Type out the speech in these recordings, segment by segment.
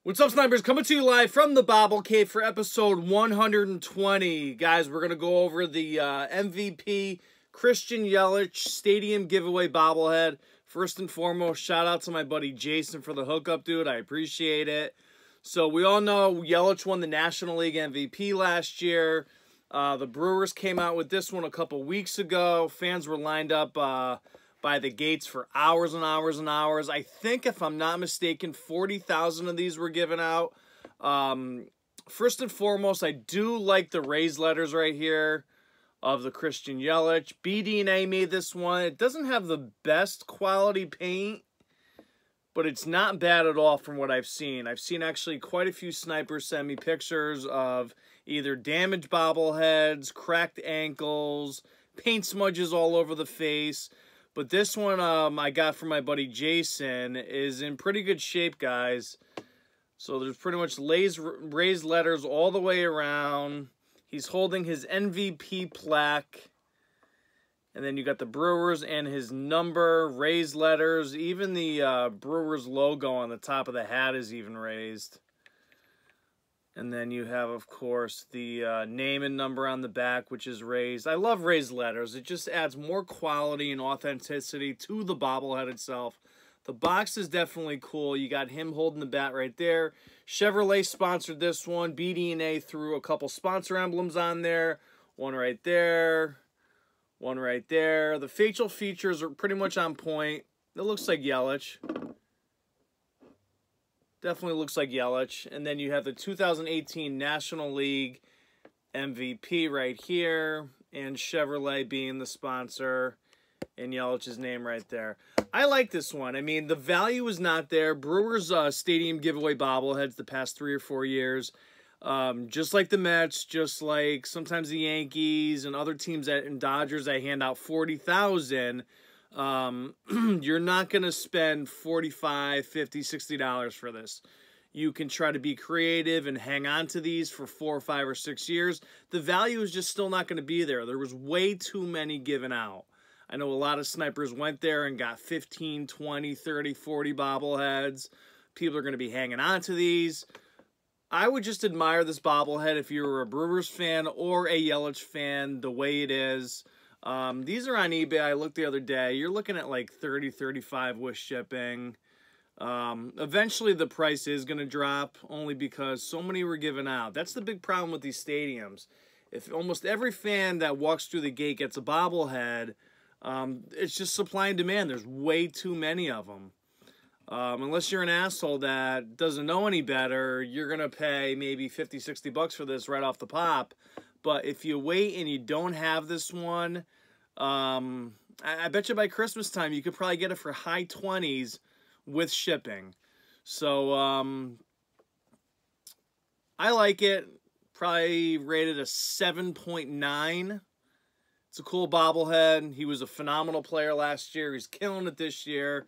What's up, snipers? Coming to you live from the Bobble Cave for episode 120. Guys, we're going to go over the MVP Christian Yelich Stadium Giveaway Bobblehead. First and foremost, shout out to my buddy Jason for the hookup, dude. I appreciate it. So we all know Yelich won the National League MVP last year. The Brewers came out with this one a couple weeks ago. Fans were lined up by the gates for hours and hours and hours. I think, if I'm not mistaken, 40,000 of these were given out. First and foremost, I do like the raised letters right here of the Christian Yelich. BD&A made this one. It doesn't have the best quality paint, but it's not bad at all from what I've seen. I've seen actually quite a few snipers send me pictures of either damaged bobbleheads, cracked ankles, paint smudges all over the face. But this one I got from my buddy Jason is in pretty good shape, guys. So there's pretty much raised letters all the way around. He's holding his MVP plaque. And then you got the Brewers and his number, raised letters. Even the Brewers logo on the top of the hat is even raised. And then you have, of course, the name and number on the back, which is raised. I love raised letters. It just adds more quality and authenticity to the bobblehead itself. The box is definitely cool. You got him holding the bat right there. Chevrolet sponsored this one. BD&A threw a couple sponsor emblems on there. One right there. One right there. The facial features are pretty much on point. It looks like Yelich. Definitely looks like Yelich. And then you have the 2018 National League MVP right here. And Chevrolet being the sponsor. And Yelich's name right there. I like this one. I mean, the value is not there. Brewers Stadium Giveaway Bobbleheads the past 3 or 4 years. Just like the Mets, just like sometimes the Yankees and other teams and Dodgers, I hand out 40,000. You're not going to spend $45, $50, $60 for this. You can try to be creative and hang on to these for 4 or 5 or 6 years. The value is just still not going to be there. There was way too many given out. I know a lot of snipers went there and got 15, 20, 30, 40 bobbleheads. People are going to be hanging on to these. I would just admire this bobblehead if you were a Brewers fan or a Yelich fan the way it is. These are on eBay. I looked the other day. You're looking at like 30, 35 with shipping. Eventually the price is going to drop only because so many were given out. That's the big problem with these stadiums. If almost every fan that walks through the gate gets a bobblehead, it's just supply and demand. There's way too many of them. Unless you're an asshole that doesn't know any better, you're going to pay maybe 50, 60 bucks for this right off the pop. But if you wait and you don't have this one, I bet you by Christmas time you could probably get it for high 20s with shipping. So I like it. Probably rated a 7.9. It's a cool bobblehead. He was a phenomenal player last year. He's killing it this year.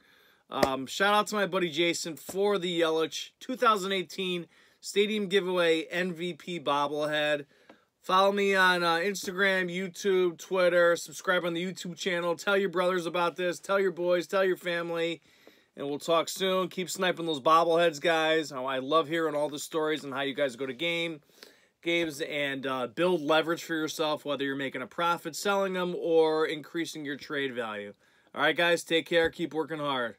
Shout out to my buddy Jason for the Yelich 2018 Stadium Giveaway MVP bobblehead. Follow me on Instagram, YouTube, Twitter. Subscribe on the YouTube channel. Tell your brothers about this. Tell your boys. Tell your family. And we'll talk soon. Keep sniping those bobbleheads, guys. I love hearing all the stories and how you guys go to games and build leverage for yourself, whether you're making a profit selling them or increasing your trade value. All right, guys. Take care. Keep working hard.